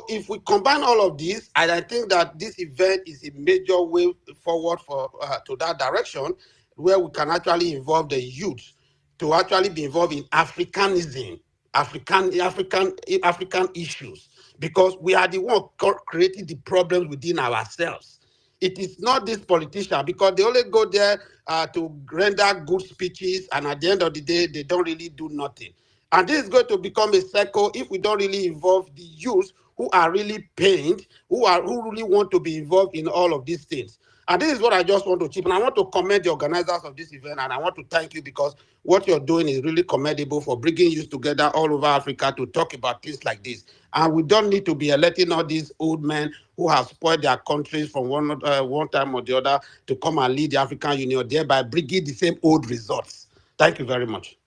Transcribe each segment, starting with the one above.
So if we combine all of this, and I think that this event is a major way forward for to that direction, where we can actually involve the youth to actually be involved in Africanism, African issues, because we are the one creating the problems within ourselves. It is not this politician, because they only go there to render good speeches, and at the end of the day, they don't really do nothing. And this is going to become a cycle if we don't really involve the youth who are really pained, who really want to be involved in all of these things. And this is what I just want to chip. And I want to commend the organizers of this event, and I want to thank you, because what you're doing is really commendable for bringing youth together all over Africa to talk about things like this. And we don't need to be electing all these old men who have spoiled their countries from one time or the other to come and lead the African Union, thereby bringing the same old results. Thank you very much.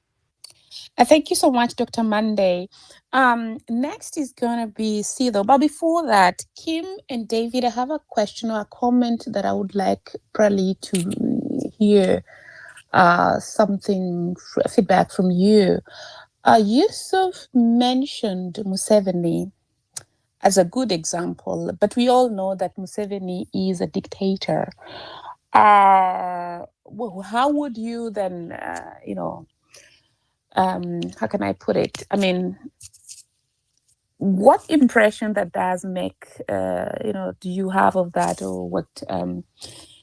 Thank you so much, Dr. Monday. Next is going to be Sido. But before that, Kim and David, I have a question or a comment that I would like probably to hear feedback from you. Yusuf mentioned Museveni as a good example, but we all know that Museveni is a dictator. How would you then, how can I put it? I mean, what impression that does make, do you have of that, or what,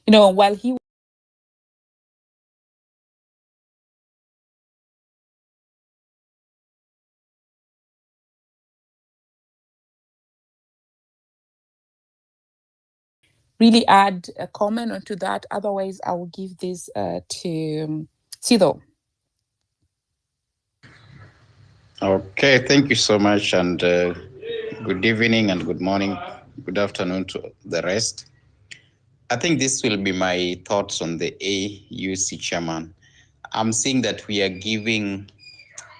while he really add a comment onto that? Otherwise, I will give this to Sido. Okay, thank you so much, and good evening and good morning, good afternoon to the rest. I think this will be my thoughts on the AUC chairman. I'm seeing that we are giving,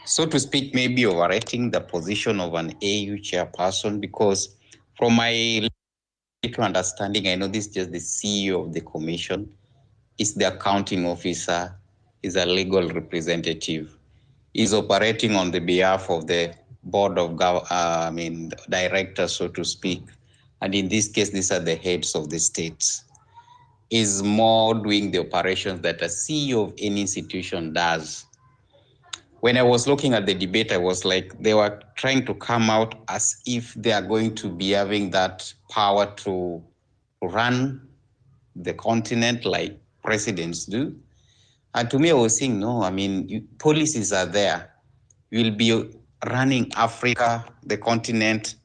so to speak, maybe overrating the position of an AU chairperson, because from my little understanding, I know this is just the CEO of the commission, is the accounting officer, is a legal representative, is operating on the behalf of the board of directors, so to speak. And in this case, these are the heads of the states. Is more doing the operations that a CEO of any institution does. When I was looking at the debate, I was like, they were trying to come out as if they are going to be having that power to run the continent like presidents do. And to me, I was saying, no, I mean, policies are there. You will be running Africa, the continent,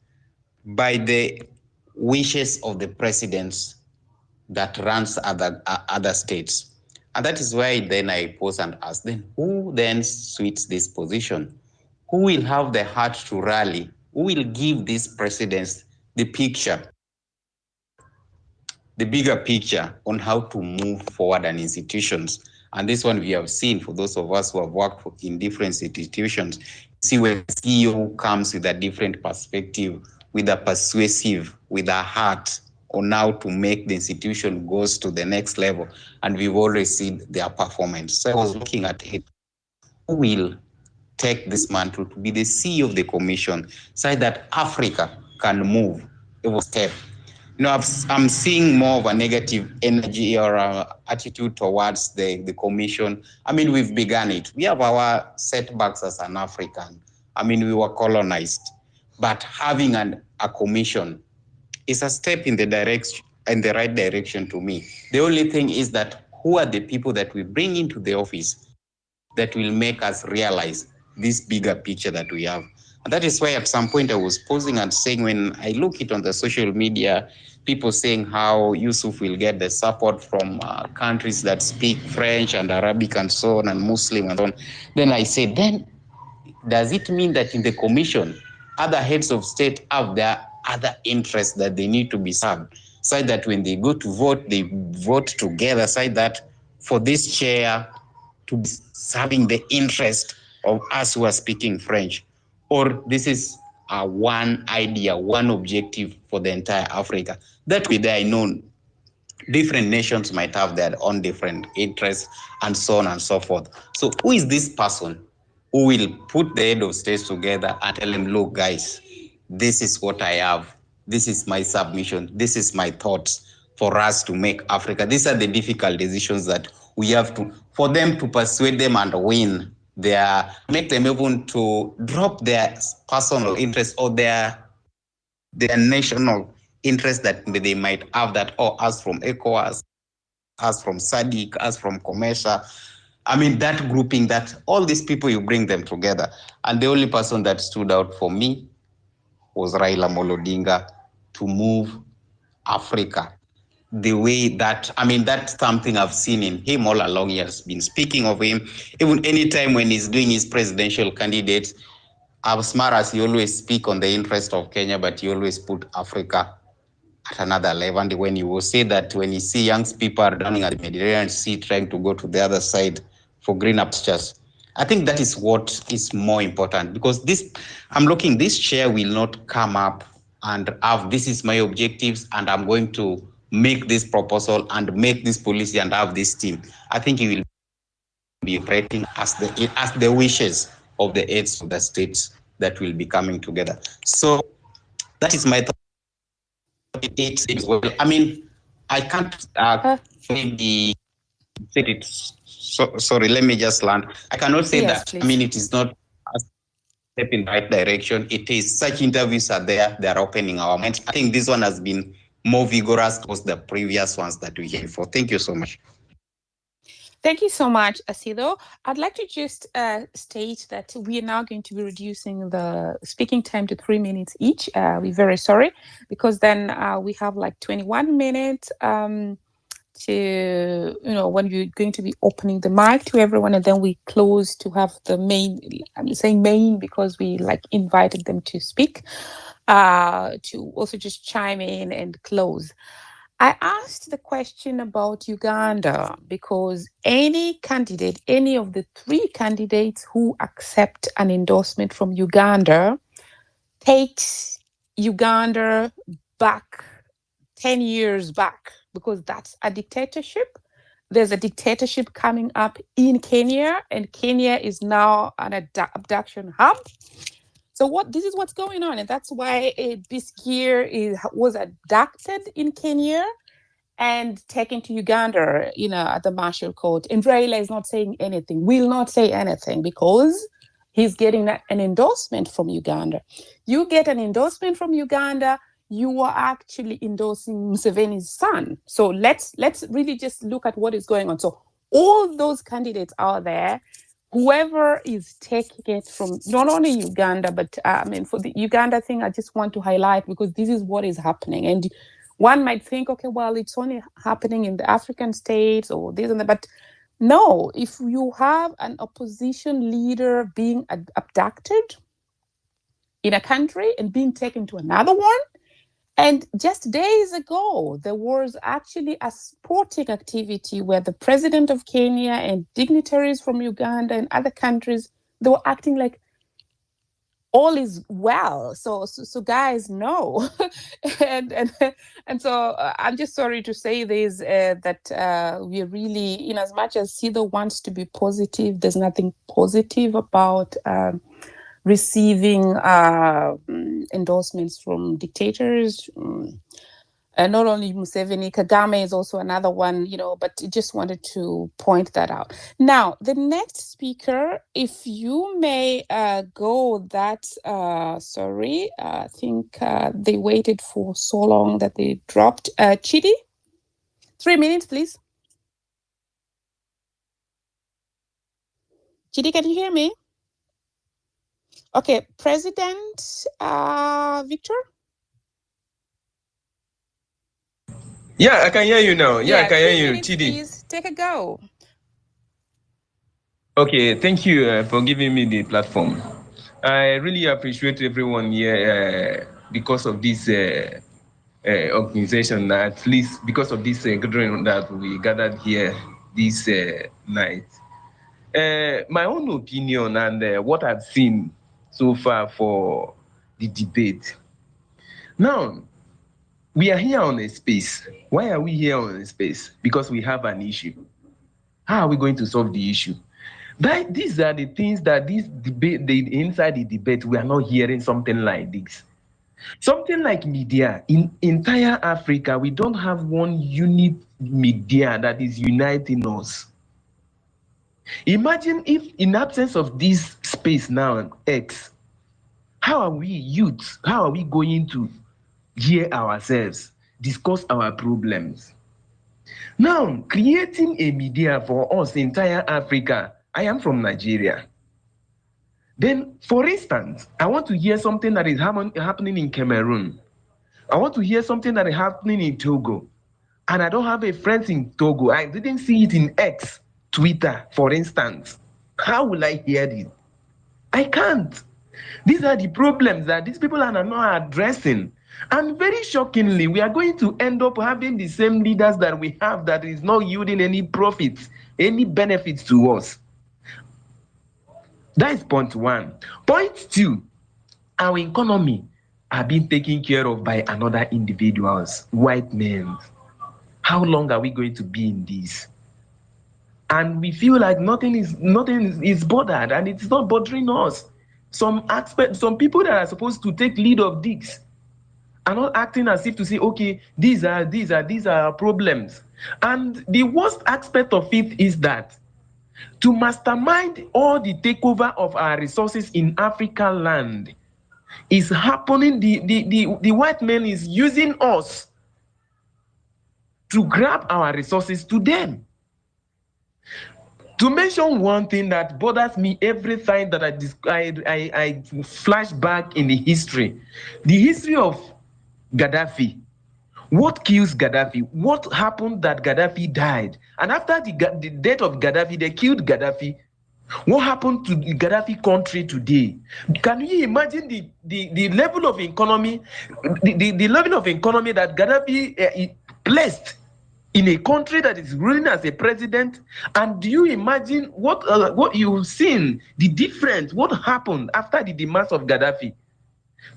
by the wishes of the presidents that runs other states. And that is why then I pose and ask, then who then suits this position? Who will have the heart to rally? Who will give these presidents the picture, the bigger picture on how to move forward an institutions? And this one we have seen for those of us who have worked in different institutions. See when the CEO comes with a different perspective, with a persuasive, with a heart on how to make the institution goes to the next level. And we've already seen their performance. So I was looking at it. Who will take this mantle to be the CEO of the commission so that Africa can move a step? I'm seeing more of a negative energy or attitude towards the commission. I mean, we've begun it. We have our setbacks as an African. I mean, we were colonized. But having a commission is a step in the right direction to me. The only thing is that who are the people that we bring into the office that will make us realize this bigger picture that we have? And that is why at some point I was posing and saying, when I look it on the social media, people saying how Yusuf will get the support from countries that speak French and Arabic and so on, and Muslim and so on. Then I say, then does it mean that in the commission, other heads of state have their other interests that they need to be served, so that when they go to vote, they vote together, so that for this chair to be serving the interest of us who are speaking French? Or this is one idea, one objective for the entire Africa? That way there, I know different nations might have their own different interests and so on and so forth. So who is this person who will put the head of states together and tell them, look, guys, this is what I have. This is my submission. This is my thoughts for us to make Africa. These are the difficult decisions that we have to, for them to persuade them and win their, make them even to drop their personal interest or their national interest that they might have, that, oh, us from ECOWAS, us from SADC, us from Commercia. I mean, that grouping, that all these people, you bring them together. And the only person that stood out for me was Raila Molodinga, to move Africa the way that, I mean, that's something I've seen in him all along. He has been speaking of him, even anytime when he's doing his presidential candidates, as smart as he always speak on the interest of Kenya, but he always put Africa at another level. And when you will say that, when you see young people are down at the Mediterranean Sea trying to go to the other side for greener pastures, I think that is what is more important, because this, I'm looking, this chair will not come up and have, this is my objectives and I'm going to make this proposal and make this policy and have this team. I think he will be operating as the wishes of the heads of the states that will be coming together. So that is my thought. It well. I mean, I can't maybe say it. So, sorry, let me just land. I cannot say Yes, that. please. I mean, it is not a step in the right direction. It is, such interviews are there. They are opening our minds. I think this one has been more vigorous towards the previous ones that we had before. Thank you so much. Thank you so much, Asido. I'd like to just state that we are now going to be reducing the speaking time to 3 minutes each. We're very sorry, because then we have like 21 minutes to, when we're going to be opening the mic to everyone, and then we close to have the main, I'm saying main because we like invited them to speak, to also just chime in and close. I asked the question about Uganda because any candidate, any of the three candidates who accept an endorsement from Uganda, takes Uganda back 10 years back, because that's a dictatorship. There's a dictatorship coming up in Kenya, and Kenya is now an abduction hub. So this is what's going on, and that's why Biskir was abducted in Kenya and taken to Uganda, at the Marshall Court. And Raila is not saying anything, will not say anything, because he's getting an endorsement from Uganda. You get an endorsement from Uganda, you are actually endorsing Museveni's son. So let's really just look at what is going on. So all those candidates are there. Whoever is taking it from not only Uganda, but for the Uganda thing, I just want to highlight, because this is what is happening. And one might think, okay, well, it's only happening in the African states or this and that. But no, if you have an opposition leader being abducted in a country and being taken to another one, and just days ago, there was actually a sporting activity where the president of Kenya and dignitaries from Uganda and other countries, they were acting like all is well. So guys, no. and so I'm just sorry to say this, that we're really, as much as Sido wants to be positive, there's nothing positive about receiving endorsements from dictators. And not only Museveni, Kagame is also another one, but just wanted to point that out. Now, the next speaker, if you may go that, sorry, I think they waited for so long that they dropped. Chidi, 3 minutes, please. Chidi, can you hear me? Okay, President Victor? Yeah, I can hear you now. Yeah, I can hear you. Minutes, Chidi. Please take a go. Okay, thank you for giving me the platform. I really appreciate everyone here because of this organization, at least because of this gathering that we gathered here this night. My own opinion and what I've seen so far for the debate. Now, we are here on a space. Why are we here on a space? Because we have an issue. How are we going to solve the issue? These are the things that this debate, inside the debate, we are not hearing something like this. Something like media in entire Africa, we don't have one unit media that is uniting us. Imagine if, in absence of this space now, X, how are we youths? How are we going to hear ourselves, discuss our problems? Now, creating a media for us, entire Africa. I am from Nigeria. Then, for instance, I want to hear something that is happening in Cameroon. I want to hear something that is happening in Togo. And I don't have a friend in Togo. I didn't see it in X, Twitter, for instance. How will I hear it? I can't. These are the problems that these people are not addressing. And very shockingly, we are going to end up having the same leaders that we have that is not yielding any profits, any benefits to us. That is point one. Point two, our economy are being taken care of by another individuals, white men. How long are we going to be in this? And we feel like nothing is bothered, and it's not bothering us. Some people that are supposed to take lead of this are not acting as if to say, okay, these are our problems. And the worst aspect of it is that to mastermind all the takeover of our resources in African land is happening. The white man is using us to grab our resources to them. To mention one thing that bothers me every time that I flash back in the history of Gaddafi. What kills Gaddafi? What happened that Gaddafi died? And after the death of Gaddafi, they killed Gaddafi. What happened to the Gaddafi country today? Can you imagine the level of economy, the level of economy that Gaddafi placed in a country that is ruling as a president? And do you imagine what you've seen, the difference, what happened after the demise of Gaddafi?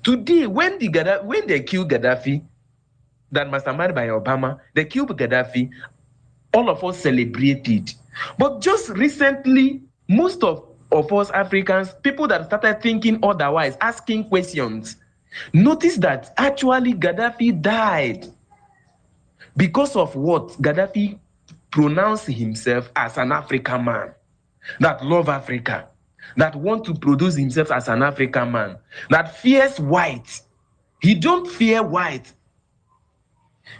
Today, when they killed Gaddafi, that masterminded by Obama, they killed Gaddafi, all of us celebrated. But just recently, most of us Africans, people that started thinking otherwise, asking questions, notice that actually Gaddafi died because of what? Gaddafi pronounced himself as an African man that love Africa, that want to produce himself as an African man, that fears white. He don't fear white.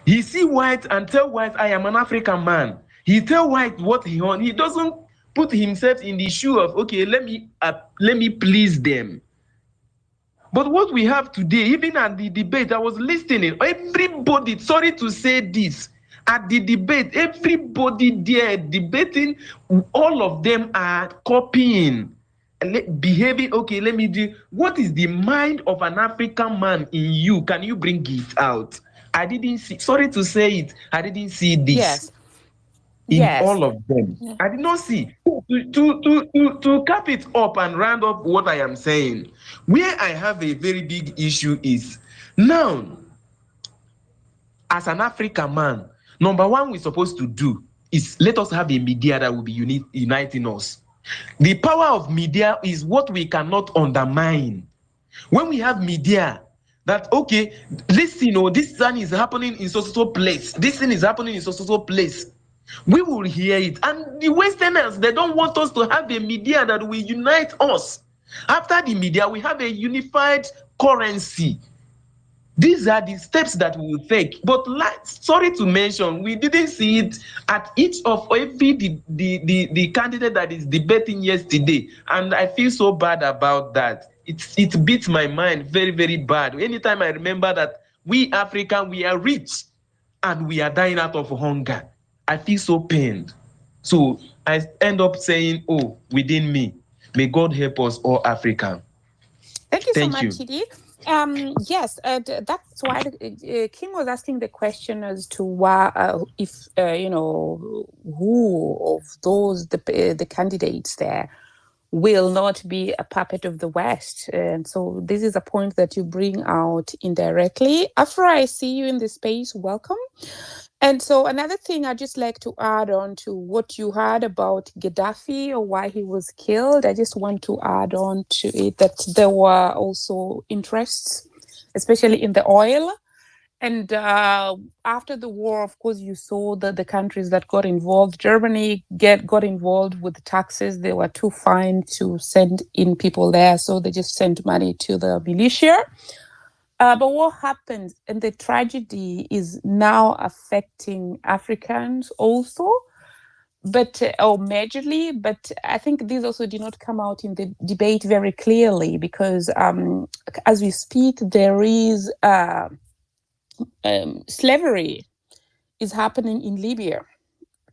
He see white and tell white, I am an African man. He tell white what he want. He doesn't put himself in the shoe of, okay, let me please them. But what we have today, even at the debate, I was listening, everybody, sorry to say this, at the debate, everybody there debating, all of them are copying, behaving, okay, let me do, what is the mind of an African man in you? Can you bring it out? I didn't see, sorry to say it, I didn't see this. Yes. In Yes. all of them. Yeah. I did not see. To cap it up and round up what I am saying, where I have a very big issue is now, as an African man, number one we're supposed to do is let us have a media that will be uniting us. The power of media is what we cannot undermine. When we have media that, okay, listen, this thing is happening in so place, this thing is happening in so place, we will hear it. And the Westerners, they don't want us to have a media that will unite us. After the media, we have a unified currency. These are the steps that we will take. But sorry to mention, we didn't see it at each of every the candidate that is debating yesterday. And I feel so bad about that. It beats my mind very, very bad. Anytime I remember that we African, we are rich and we are dying out of hunger, I feel so pained. So I end up saying, oh, within me, may God help us all African. Thank you so much, you. Chidi. Yes, that's why Kim was asking the question as to why, if who of those the candidates there will not be a puppet of the West. And so this is a point that you bring out indirectly. Afra, I see you in the space. Welcome. And so another thing I'd just like to add on to what you heard about Gaddafi or why he was killed, I just want to add on to it that there were also interests especially in the oil. And after the war, of course, you saw the countries that got involved. Germany got involved with the taxes. They were too fine to send in people there, so they just sent money to the militia. But what happened, and the tragedy is now affecting Africans also, but or majorly. But I think this also did not come out in the debate very clearly, because as we speak, there is slavery is happening in Libya.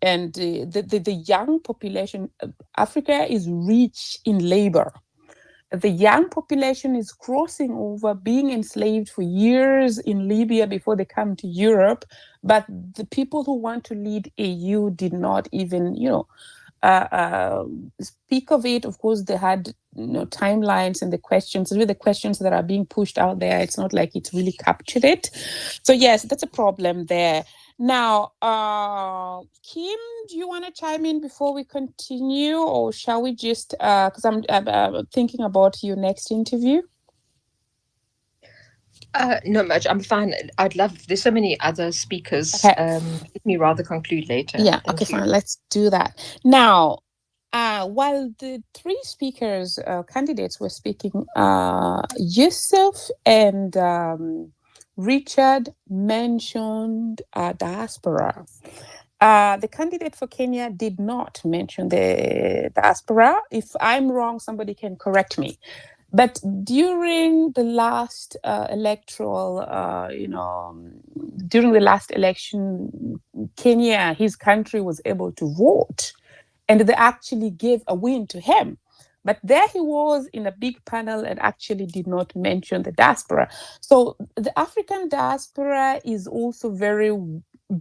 And the young population, Africa is rich in labor. The young population is crossing over, being enslaved for years in Libya before they come to Europe. But the people who want to lead AU did not even, speak of it. Of course, they had timelines and the questions, really the questions that are being pushed out there. It's not like it's really captured it. So yes, that's a problem there. Now, Kim, do you want to chime in before we continue, or shall we just, because I'm thinking about your next interview? No, much. I'm fine. I'd love. There's so many other speakers. Okay. Let me rather conclude later. Yeah. Thank Okay. you. Fine. Let's do that now. While the three speakers, candidates, were speaking, Yusuf and Richard mentioned diaspora. The candidate for Kenya did not mention the diaspora. If I'm wrong, somebody can correct me. But during the last electoral, during the last election, Kenya, his country, was able to vote, and they actually gave a win to him. But there he was in a big panel and actually did not mention the diaspora. So the African diaspora is also very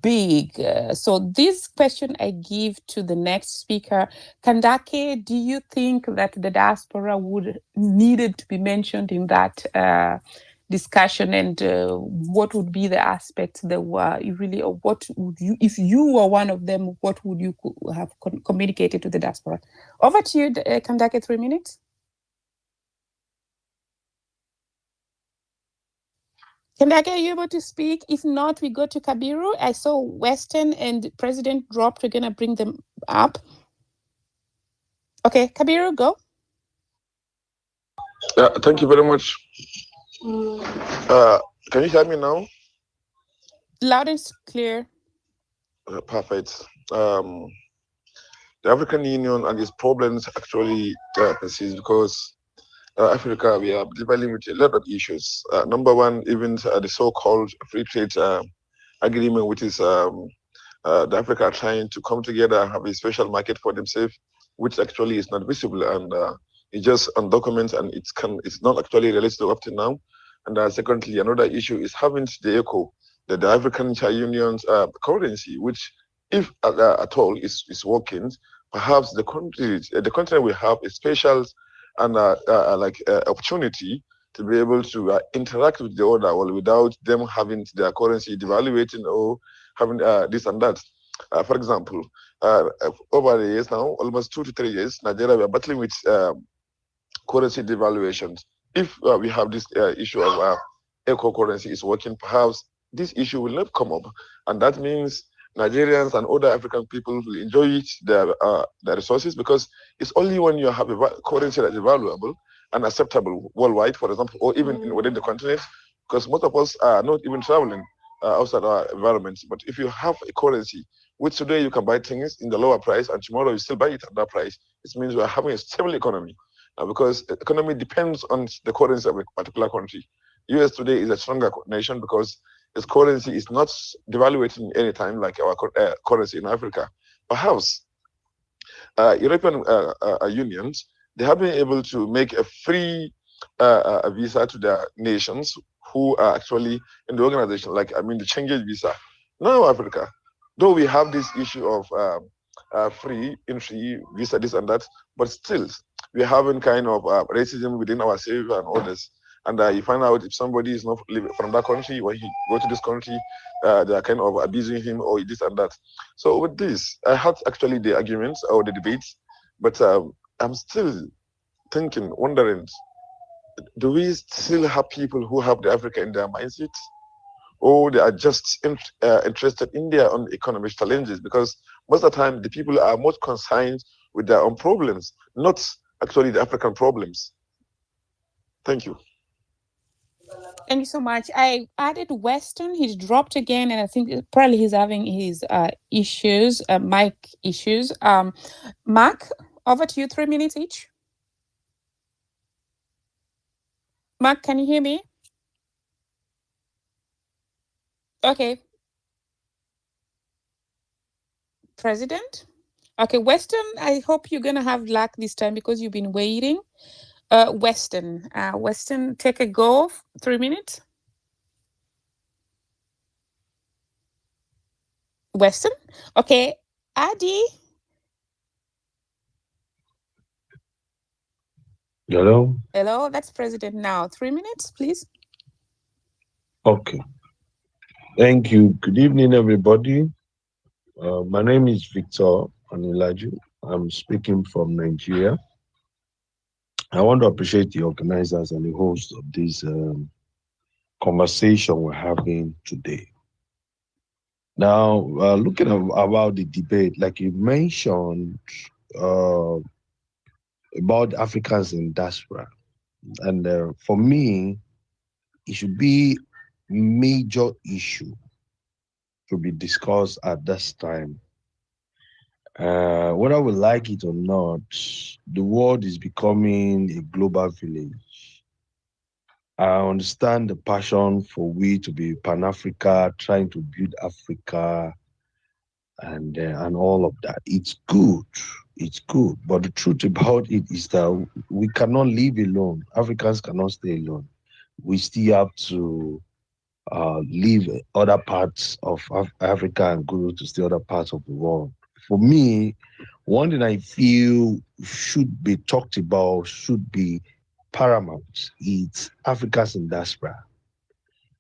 big. So this question I give to the next speaker. Kandake, do you think that the diaspora would needed to be mentioned in that discussion, and what would be the aspects that were really, or what would you, if you were one of them, what would you have communicated to the diaspora? Over to you, Kandake, 3 minutes. Kandake, are you able to speak? If not, we go to Kabiru. I saw Western and President dropped. We're going to bring them up. Okay, Kabiru, go. Thank you very much. Can you hear me now? Loud and clear. Perfect. The African Union and its problems actually persist because Africa, we are dealing with a lot of issues. Number one, even the so-called free trade agreement, which is the Africa are trying to come together and have a special market for themselves, which actually is not visible, and it's just on documents, and it's not actually realistic up to now. And secondly, another issue is having the echo that the African Union's currency, which, if at all is working, perhaps the country will have a special and opportunity to be able to interact with the other world without them having their currency devaluating or having this and that. For example, over the years now, almost 2 to 3 years, Nigeria, we are battling with currency devaluations. If we have this issue of eco currency is working, perhaps this issue will not come up. And that means Nigerians and other African people will enjoy their resources, because it's only when you have a currency that is valuable and acceptable worldwide, for example, or even within the continent, because most of us are not even traveling outside our environments. But if you have a currency, which today you can buy things in the lower price and tomorrow you still buy it at that price, it means we are having a stable economy. Because the economy depends on the currency of a particular country. US today is a stronger nation because its currency is not devaluating any time like our currency in Africa. Perhaps European unions, they have been able to make a free visa to their nations who are actually in the organization, like, the changes visa. Now Africa, though we have this issue of free entry visa, this and that, but still we're having kind of racism within ourselves and others. And you find out if somebody is not from that country, when he go to this country, they are kind of abusing him or this and that. So with this, I had actually the arguments or the debates, but I'm still thinking, wondering, do we still have people who have the Africa in their mindset, or they are just interested in their own economic challenges? Because most of the time, the people are most concerned with their own problems, not actually the African problems. Thank you. Thank you so much. I added Weston. He's dropped again, and I think probably he's having his issues, mic issues. Mark, over to you. 3 minutes each. Mark, can you hear me? Okay. President? Okay, Weston, I hope you're going to have luck this time because you've been waiting. Weston, take a go. 3 minutes. Weston? Okay. Adi? Hello? Hello, that's President now. 3 minutes, please. Okay. Thank you. Good evening, everybody. My name is Victor Anilaju. I'm speaking from Nigeria. I want to appreciate the organizers and the host of this conversation we're having today. Now, looking about the debate, like you mentioned about Africans in diaspora, and for me, it should be major issue to be discussed at this time. Whether we like it or not, the world is becoming a global village. I understand the passion for we to be Pan-Africa, trying to build Africa, and all of that. It's good. It's good. But the truth about it is that we cannot live alone. Africans cannot stay alone. We still have to leave other parts of Africa and go to the other parts of the world. For me, one thing I feel should be talked about, should be paramount, is Africa's in diaspora.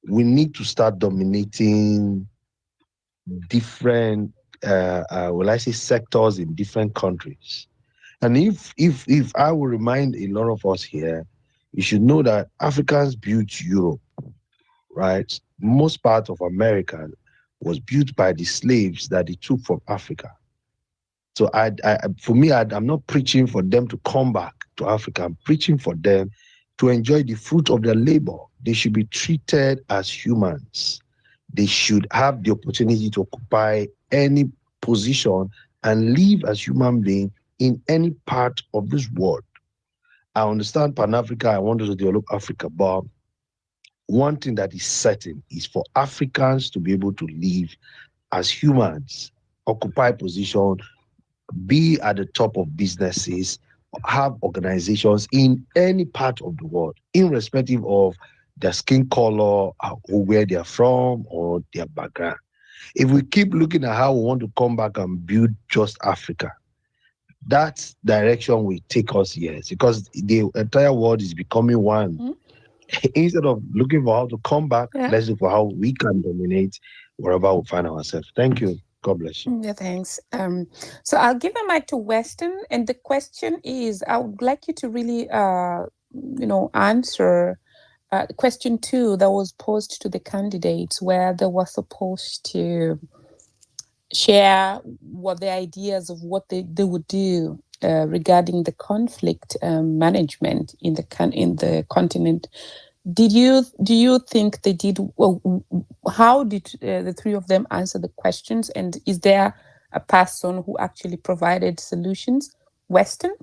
We need to start dominating different, will I say, sectors in different countries. And if I will remind a lot of us here, you should know that Africans built Europe, right? Most part of America was built by the slaves that they took from Africa. So for me, I'm not preaching for them to come back to Africa. I'm preaching for them to enjoy the fruit of their labor. They should be treated as humans. They should have the opportunity to occupy any position and live as human beings in any part of this world. I understand Pan-Africa, I want to develop Africa, but one thing that is certain is for Africans to be able to live as humans, occupy position, be at the top of businesses, have organizations in any part of the world, irrespective of their skin color, or where they're from, or their background. If we keep looking at how we want to come back and build just Africa, that direction will take us years, because the entire world is becoming one. Mm-hmm. Instead of looking for how to come back, let's look for how we can dominate wherever we find ourselves. Thank you. God bless you. Yeah, thanks. So I'll give the mic to Weston, and the question is, I would like you to really, answer question 2 that was posed to the candidates, where they were supposed to share what the ideas of what they would do regarding the conflict management in the continent. Do you think they did? Well, how did the 3 of them answer the questions? And is there a person who actually provided solutions? Weston?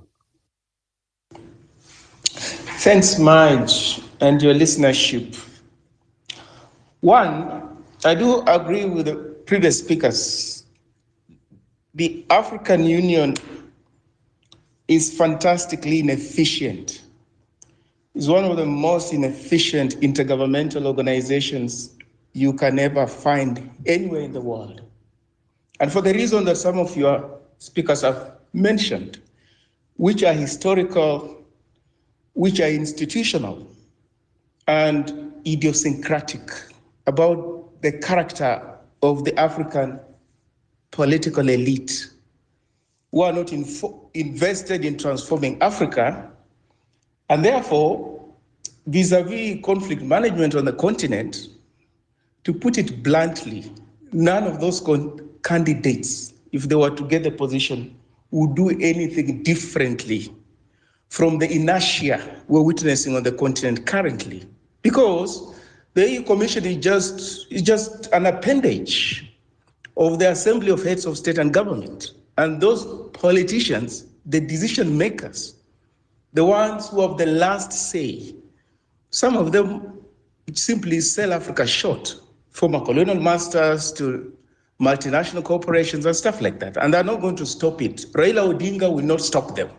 Thanks, Marge, and your listenership. One, I do agree with the previous speakers. The African Union is fantastically inefficient. It's one of the most inefficient intergovernmental organizations you can ever find anywhere in the world. And for the reason that some of your speakers have mentioned, which are historical, which are institutional, and idiosyncratic about the character of the African political elite, who are not invested in transforming Africa, and therefore vis-a-vis conflict management on the continent, to put it bluntly, none of those candidates, if they were to get the position, would do anything differently from the inertia we're witnessing on the continent currently. Because the EU Commission is just an appendage of the Assembly of Heads of State and Government. And those politicians, the decision makers, the ones who have the last say, some of them simply sell Africa short, former colonial masters to multinational corporations and stuff like that. And they're not going to stop it. Raila Odinga will not stop them.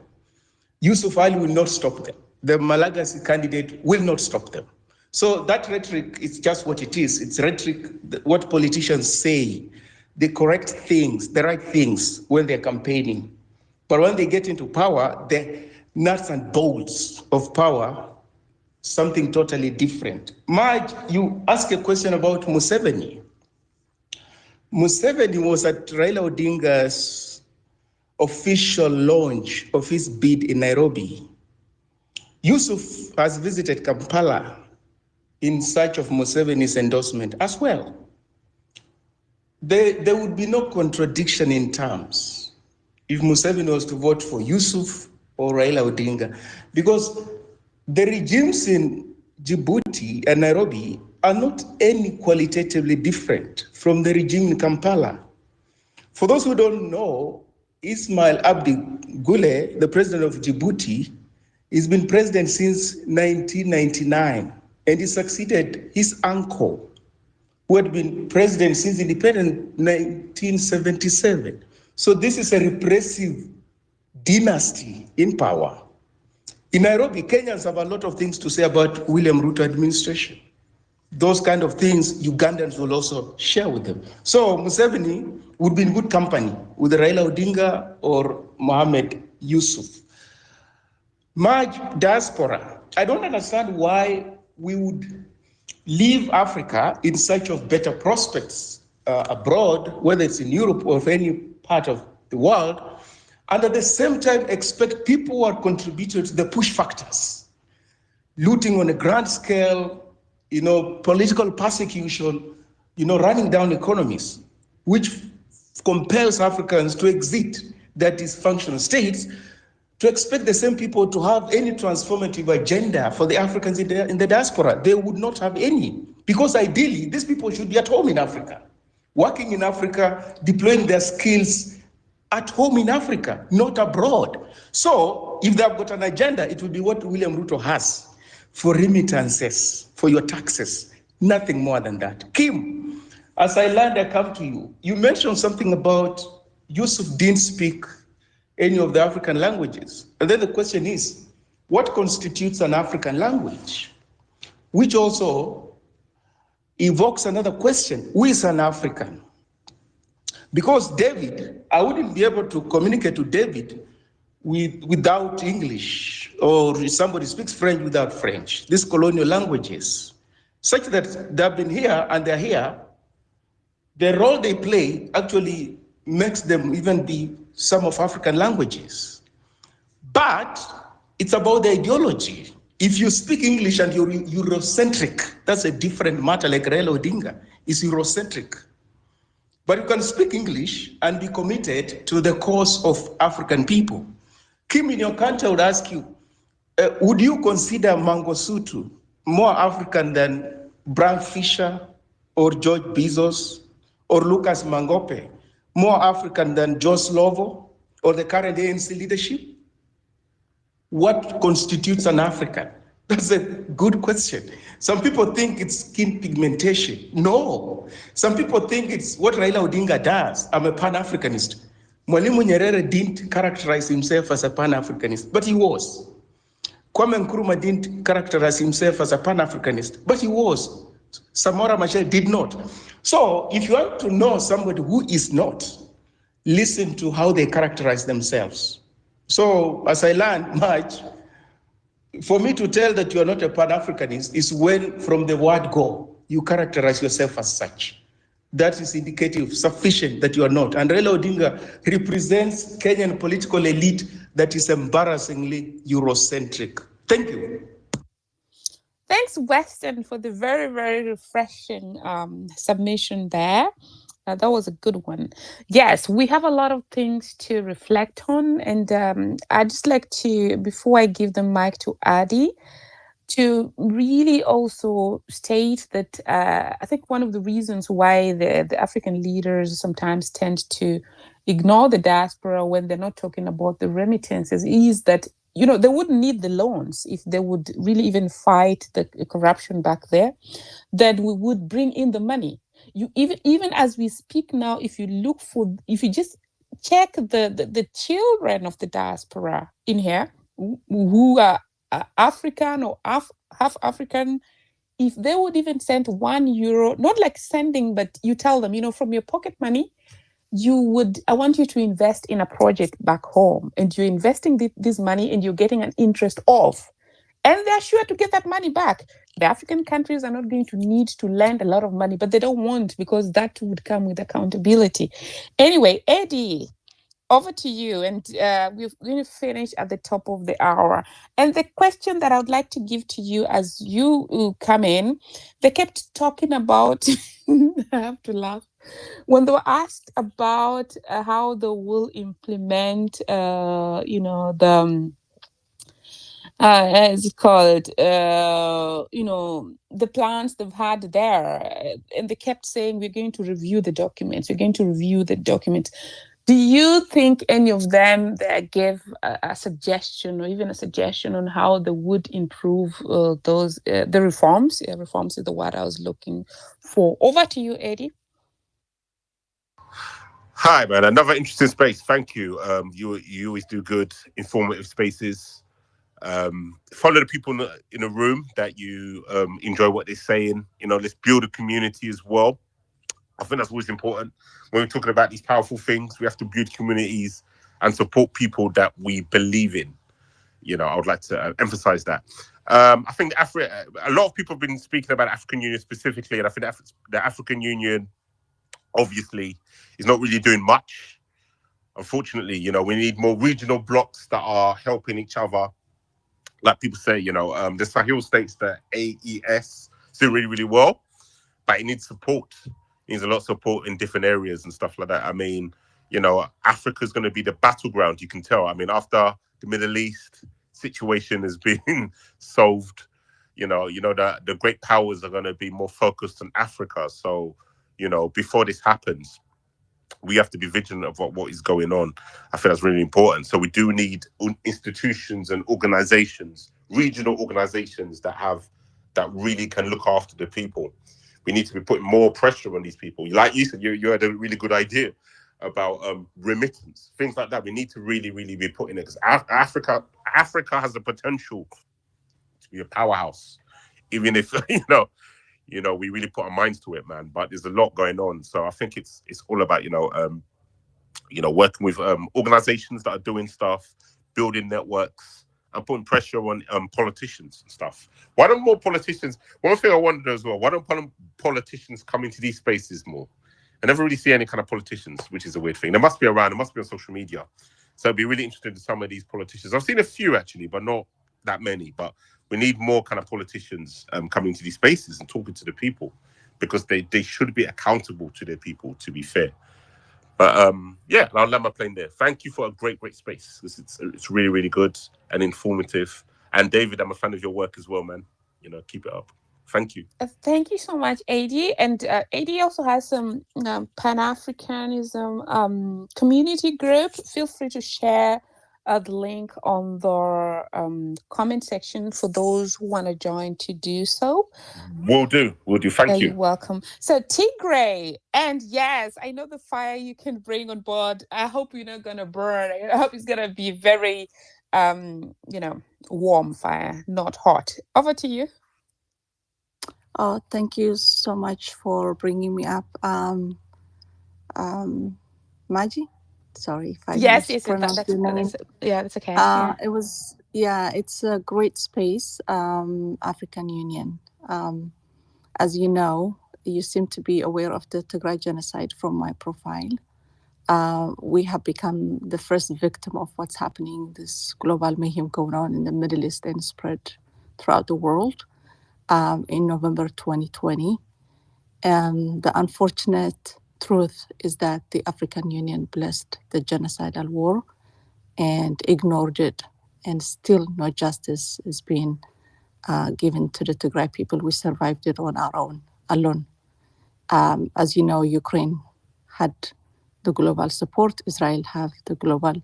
Yusuf Ali will not stop them. The Malagasy candidate will not stop them. So that rhetoric is just what it is. It's rhetoric, what politicians say, the correct things, the right things when they're campaigning. But when they get into power, the nuts and bolts of power, something totally different. Maj, you asked a question about Museveni. Museveni was at Raila Odinga's official launch of his bid in Nairobi. Yusuf has visited Kampala in search of Museveni's endorsement as well. There would be no contradiction in terms if Museveni was to vote for Yusuf or Raila Odinga, because the regimes in Djibouti and Nairobi are not any qualitatively different from the regime in Kampala. For those who don't know, Ismail Abdi Gule, the president of Djibouti, has been president since 1999, and he succeeded his uncle, who had been president since independence 1977. So this is a repressive dynasty in power. In Nairobi, Kenyans have a lot of things to say about William Ruto administration. Those kind of things Ugandans will also share with them. So Museveni would be in good company with Raila Odinga or Mohamed Yusuf. Maj, diaspora, I don't understand why we would leave Africa in search of better prospects abroad, whether it's in Europe or any part of the world, and at the same time expect people who are contributing to the push factors, looting on a grand scale, political persecution, running down economies, which compels Africans to exit their dysfunctional states, to expect the same people to have any transformative agenda for the Africans in the diaspora. They would not have any, because ideally, these people should be at home in Africa, working in Africa, deploying their skills at home in Africa, not abroad. So if they've got an agenda, it will be what William Ruto has for remittances, for your taxes, nothing more than that. Kim, as I land, I come to you. You mentioned something about Yusuf didn't speak any of the African languages. And then the question is, what constitutes an African language? Which also evokes another question, who is an African? Because David, I wouldn't be able to communicate to David without English, or if somebody speaks French without French, these colonial languages, such that they've been here and they're here, the role they play actually makes them even be some of African languages. But it's about the ideology. If you speak English and you're Eurocentric, that's a different matter, like Raila Odinga is Eurocentric. But you can speak English and be committed to the cause of African people. Kim, in your country, I would ask you, would you consider Mangosuthu more African than Bram Fisher or George Bezos or Lucas Mangope, more African than Joe Slovo or the current ANC leadership? What constitutes an African? That's a good question. Some people think it's skin pigmentation. No. Some people think it's what Raila Odinga does. I'm a Pan-Africanist. Mwalimu Nyerere didn't characterize himself as a Pan-Africanist, but he was. Kwame Nkrumah didn't characterize himself as a Pan-Africanist, but he was. Samora Machel did not. So if you want to know somebody who is not, listen to how they characterize themselves. So as I learned much, for me to tell that you are not a Pan-Africanist is when from the word go, you characterize yourself as such. That is indicative, sufficient that you are not. And Raila Odinga represents Kenyan political elite that is embarrassingly Eurocentric. Thank you. Thanks, Weston, for the very, very refreshing submission there. That was a good one. Yes, we have a lot of things to reflect on. And I'd just like to, before I give the mic to Adi, to really also state that I think one of the reasons why the African leaders sometimes tend to ignore the diaspora when they're not talking about the remittances is that, you know, they wouldn't need the loans if they would really even fight the corruption back there, that we would bring in the money. You even as we speak now, if you just check the children of the diaspora in here who are African or half African, if they would even send €1, not like sending, but you tell them, you know, from your pocket money, I want you to invest in a project back home, and you're investing this money and you're getting an interest off. And they're sure to get that money back. The African countries are not going to need to lend a lot of money, but they don't want, because that would come with accountability. Anyway, Eddie, over to you. And we're going to finish at the top of the hour. And the question that I would like to give to you as you come in, they kept talking about, I have to laugh, when they were asked about how they will implement, the as it called, the plans they've had there. And they kept saying, we're going to review the documents. We're going to review the documents. Do you think any of them that gave a suggestion, or even a suggestion on how they would improve the reforms? Yeah, reforms is the word I was looking for. Over to you, Eddie. Hi, man. Another interesting space. Thank you. You always do good, informative spaces. Follow the people in the room that you enjoy what they're saying. You know, let's build a community as well. I think that's always important when we're talking about these powerful things. We have to build communities and support people that we believe in. You know, I would like to emphasize that. I think a lot of people have been speaking about African Union specifically, and I think the African Union obviously is not really doing much. Unfortunately, you know, we need more regional blocks that are helping each other. Like people say, you know, the Sahel states, the AES, do really, really well, but it needs support. It needs a lot of support in different areas and stuff like that. I mean, you know, Africa's going to be the battleground, you can tell. I mean, after the Middle East situation has been solved, the great powers are going to be more focused on Africa. So, you know, before this happens, we have to be vigilant of what is going on. I think that's really important. So we do need institutions and organizations, regional organizations that really can look after the people. We need to be putting more pressure on these people. Like you said, you had a really good idea about remittance, things like that. We need to really, really be putting it, because Africa has the potential to be a powerhouse, even if we really put our minds to it, man. But there's a lot going on, so I think it's all about working with organizations that are doing stuff, building networks, and putting pressure on politicians and stuff. Why don't more politicians? One thing I wonder as well: why don't politicians come into these spaces more? I never really see any kind of politicians, which is a weird thing. They must be around. They must be on social media. So I'd be really interested in some of these politicians. I've seen a few actually, but not that many. But we need more kind of politicians coming to these spaces and talking to the people, because they should be accountable to their people, to be fair. But yeah, I'll land my plane there. Thank you for a great space. It's really, really good and informative. And David, I'm a fan of your work as well, man. You know, keep it up. Thank you. Thank you so much, AD. And AD also has some Pan-Africanism community group. Feel free to share the link on the comment section for those who want to join to do so. Will do. Thank you. You're welcome. So Tigray, and yes, I know the fire you can bring on board. I hope you're not gonna burn. I hope it's gonna be very, warm fire, not hot. Over to you. Oh, thank you so much for bringing me up, Maji. Sorry if I mispronounced your name. That's okay. It's a great space, African Union. As you know, you seem to be aware of the Tigray genocide from my profile. We have become the first victim of what's happening, this global mayhem going on in the Middle East and spread throughout the world. in November 2020. And the unfortunate truth is that the African Union blessed the genocidal war and ignored it, and still no justice is being given to the Tigray people. We survived it on our own, alone. As you know, Ukraine had the global support, Israel have the global,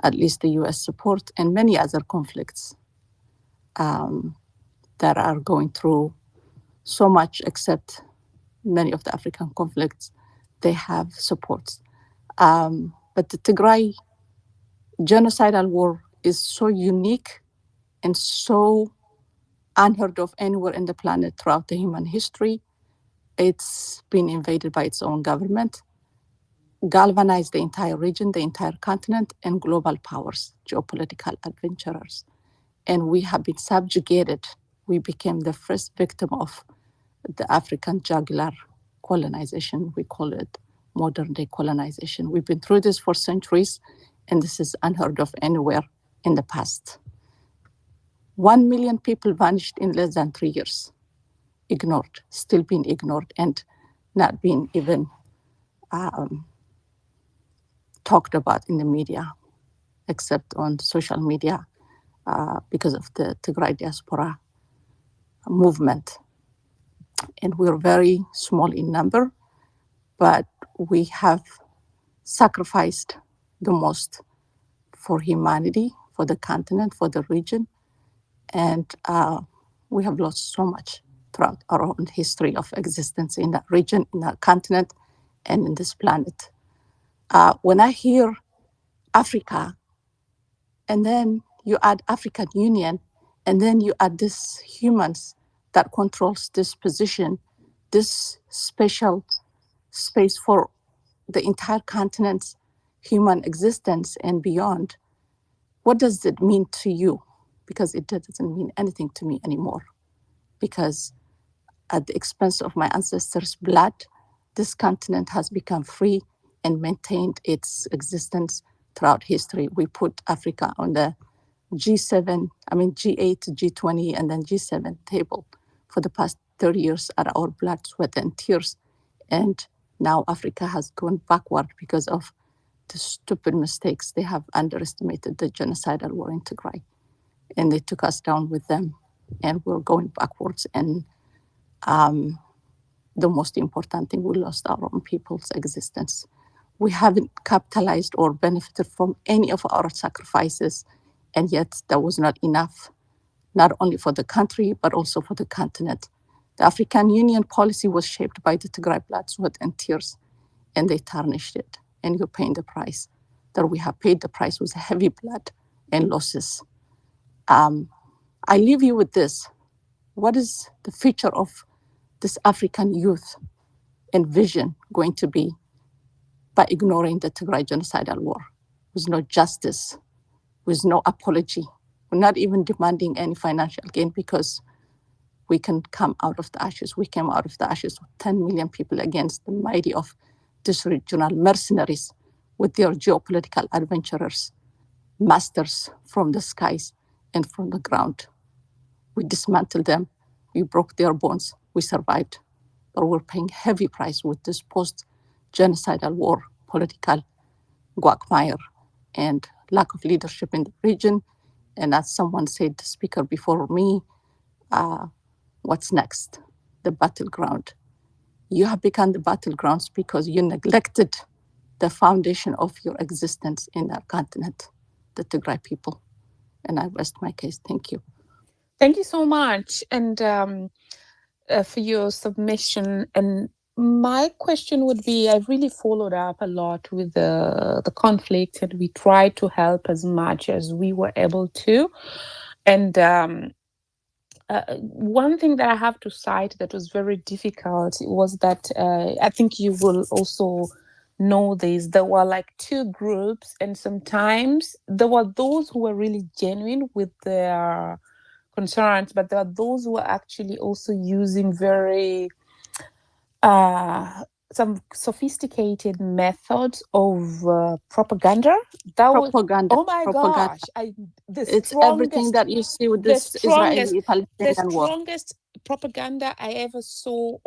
at least the US support, and many other conflicts that are going through so much, except many of the African conflicts, they have supports. But the Tigray genocidal war is so unique and so unheard of anywhere in the planet throughout the human history. It's been invaded by its own government, galvanized the entire region, the entire continent, and global powers, geopolitical adventurers. And we have been subjugated. We became the first victim of the African jugular colonization. We call it modern day colonization. We've been through this for centuries, and this is unheard of anywhere in the past. 1 million people vanished in less than 3 years, ignored, still being ignored, and not being even talked about in the media, except on social media because of the Tigray diaspora movement. And we're very small in number, but we have sacrificed the most for humanity, for the continent, for the region. And we have lost so much throughout our own history of existence in that region, in that continent, and in this planet. When I hear Africa, and then you add African Union, and then you add this humans that controls this position, this special space for the entire continent's human existence and beyond, what does it mean to you? Because it doesn't mean anything to me anymore. Because at the expense of my ancestors' blood, this continent has become free and maintained its existence throughout history. We put Africa on the G8, G20, and then G7 table for the past 30 years at our blood, sweat, and tears. And now Africa has gone backward because of the stupid mistakes. They have underestimated the genocidal war in Tigray, and they took us down with them, and we're going backwards. And the most important thing, we lost our own people's existence. We haven't capitalized or benefited from any of our sacrifices, and yet that was not enough, not only for the country, but also for the continent. The African Union policy was shaped by the Tigray blood, sweat, and tears, and they tarnished it, and you're paying the price. That we have paid the price with heavy blood and losses. I leave you with this. What is the future of this African youth and vision going to be by ignoring the Tigray genocidal war? With no justice, with no apology. We're not even demanding any financial gain because we can come out of the ashes. We came out of the ashes with 10 million people against the mighty of these regional mercenaries with their geopolitical adventurers, masters from the skies and from the ground. We dismantled them. We broke their bones. We survived. But we're paying heavy price with this post-genocidal war, political quagmire, and lack of leadership in the region. And as someone said, the speaker before me, what's next? The battleground. You have become the battlegrounds because you neglected the foundation of your existence in our continent, the Tigray people. And I rest my case. Thank you. Thank you so much, and for your submission. And my question would be, I really followed up a lot with the conflict, and we tried to help as much as we were able to. And one thing that I have to cite that was very difficult was that I think you will also know this. There were like two groups, and sometimes there were those who were really genuine with their concerns, but there are those who are actually also using very some sophisticated methods of propaganda. Propaganda. Oh my propaganda. gosh! It's everything that you see with this Israeli-Palestinian war. propaganda I ever saw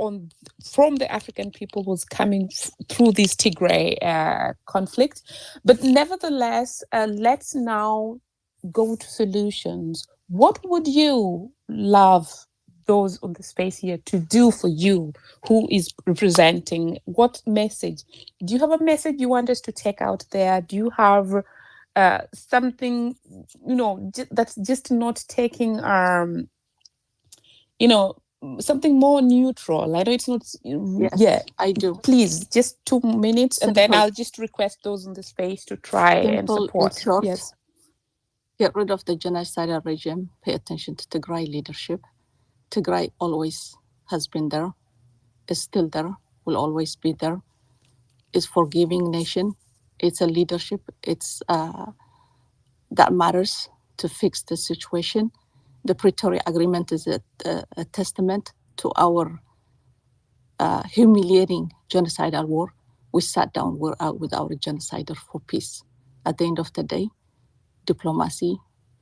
from the African people was coming through this Tigray conflict. But nevertheless, let's now go to solutions. What would you love those on the space here to do for you, who is representing? What message? Do you have a message you want us to take out there? Do you have something, that's just not taking something more neutral? I know it's not. Yes, Yeah, I do. please, just 2 minutes, and then Simple. I'll just request those in the space to try and Simple, in support. short. Yes. Get rid of the genocidal regime. Pay attention to Tigray leadership. Tigray always has been there, is still there, will always be there. It's forgiving nation. It's a leadership. It's that matters to fix the situation. The Pretoria Agreement is a testament to our humiliating genocidal war. We sat down with our genocider for peace. At the end of the day, diplomacy,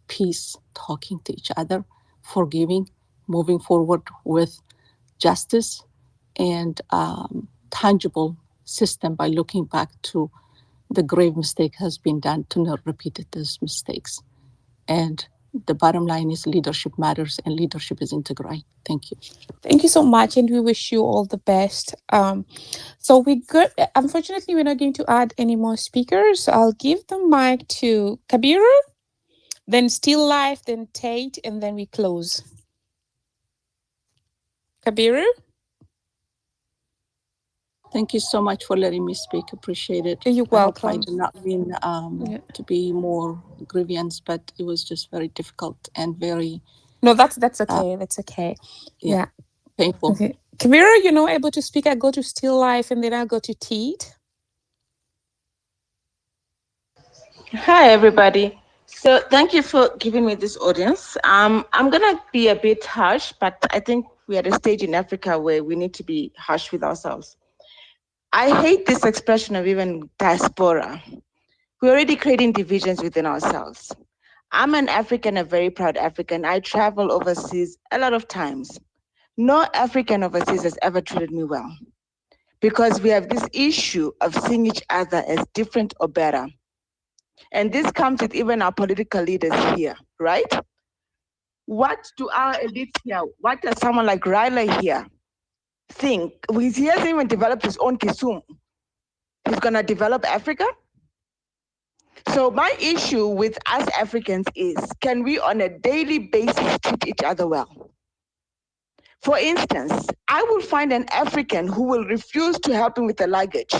peace, talking to each other, forgiving, moving forward with justice and tangible system by looking back to the grave mistake has been done to not repeat those mistakes. And the bottom line is leadership matters, and leadership is integral. Thank you. Thank you so much, and we wish you all the best. So we good. Unfortunately, we're not going to add any more speakers. I'll give the mic to Kabiru, then Still Life, then Tate, and then we close. Kabiru? Thank you so much for letting me speak. Appreciate it. You're welcome. I welcome. hope I did not mean to be more grievance, but it was just very difficult and very... No, that's okay. That's okay. Yeah. Painful. Okay. Kabiru, you're not able to speak. I go to Still Life, and then I'll go to Tate. Hi, everybody. So thank you for giving me this audience. I'm going to be a bit harsh, but I think we're at a stage in Africa where we need to be harsh with ourselves. I hate this expression of even diaspora. We're already creating divisions within ourselves. I'm an African, a very proud African. I travel overseas a lot of times. No African overseas has ever treated me well, because we have this issue of seeing each other as different or better. And this comes with even our political leaders here, right? What do our elites here, what does someone like Raila here think? He hasn't even developed his own Kisumu. He's gonna develop Africa? So my issue with us Africans is, can we on a daily basis treat each other well? For instance, I will find an African who will refuse to help him with the luggage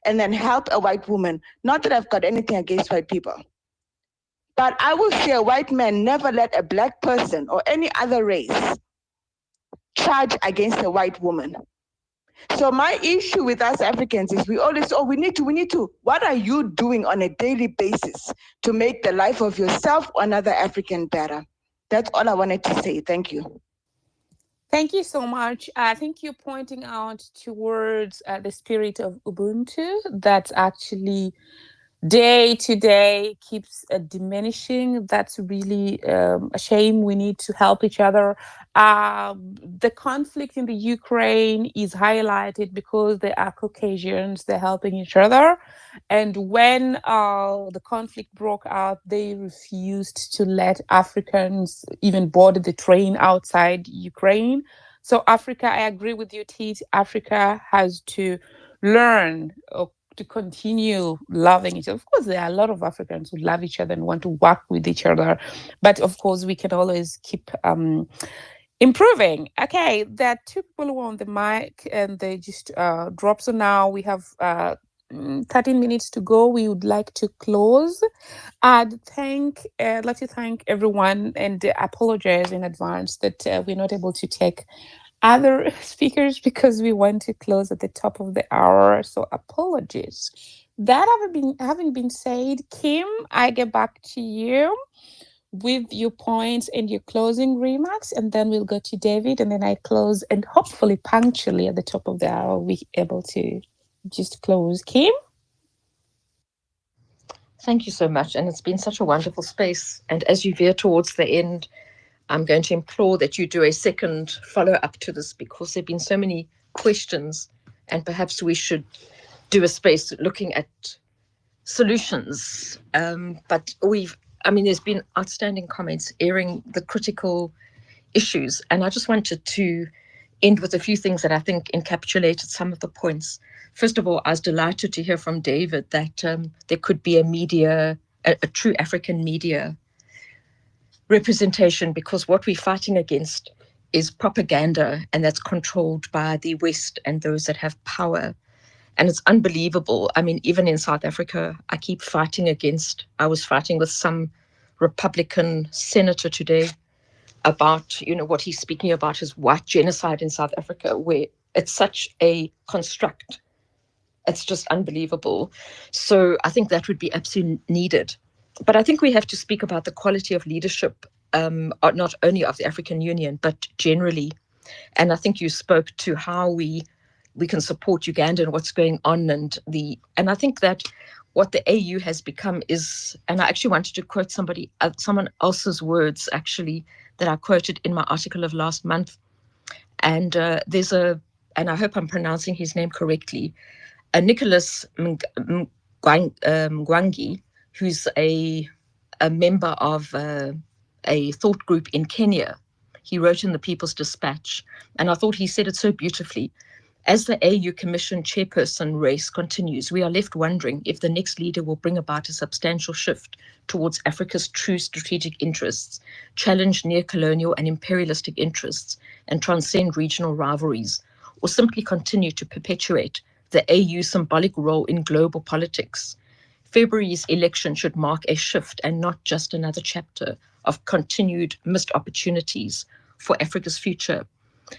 and then help a white woman. Not that I've got anything against white people, but I will say a white man never let a black person or any other race charge against a white woman. So my issue with us Africans is we always, we need to. What are you doing on a daily basis to make the life of yourself or another African better? That's all I wanted to say. Thank you. Thank you so much. I think you're pointing out towards the spirit of Ubuntu that's actually day to day keeps diminishing. That's really a shame. We need to help each other. The conflict in the Ukraine is highlighted because they are Caucasians, they're helping each other. And when the conflict broke out, they refused to let Africans even board the train outside Ukraine. So Africa, I agree with you, Tate. Africa has to learn to continue loving each other. Of course, there are a lot of Africans who love each other and want to work with each other. But of course, we can always keep improving. Okay, there are two people who are on the mic and they just dropped. So now we have 13 minutes to go. We would like to close. I'd like to thank everyone and apologize in advance that we're not able to take other speakers because we want to close at the top of the hour. So apologies. That having been said, Kim, I get back to you with your points and your closing remarks, and then we'll go to David, and then I close, and hopefully punctually at the top of the hour we're able to just close. Kim? Thank you so much. And it's been such a wonderful space. And as you veer towards the end, I'm going to implore that you do a second follow-up to this, because there have been so many questions, and perhaps we should do a space looking at solutions. But there's been outstanding comments airing the critical issues, and I just wanted to end with a few things that I think encapsulated some of the points. First of all, I was delighted to hear from David that there could be a true African media representation, because what we're fighting against is propaganda, and that's controlled by the West and those that have power. And it's unbelievable. I mean, even in South Africa, I was fighting with some Republican senator today about, what he's speaking about is white genocide in South Africa, where it's such a construct. It's just unbelievable. So I think that would be absolutely needed. But I think we have to speak about the quality of leadership, not only of the African Union, but generally. And I think you spoke to how we can support Uganda and what's going on. And I think that what the AU has become is, and I actually wanted to quote someone else's words, actually, that I quoted in my article of last month. And and I hope I'm pronouncing his name correctly, Nicholas Mwangi, who's a member of a thought group in Kenya. He wrote in the People's Dispatch, and I thought he said it so beautifully. As the AU Commission chairperson race continues, we are left wondering if the next leader will bring about a substantial shift towards Africa's true strategic interests, challenge neo-colonial and imperialistic interests, and transcend regional rivalries, or simply continue to perpetuate the AU's symbolic role in global politics. February's election should mark a shift and not just another chapter of continued missed opportunities for Africa's future.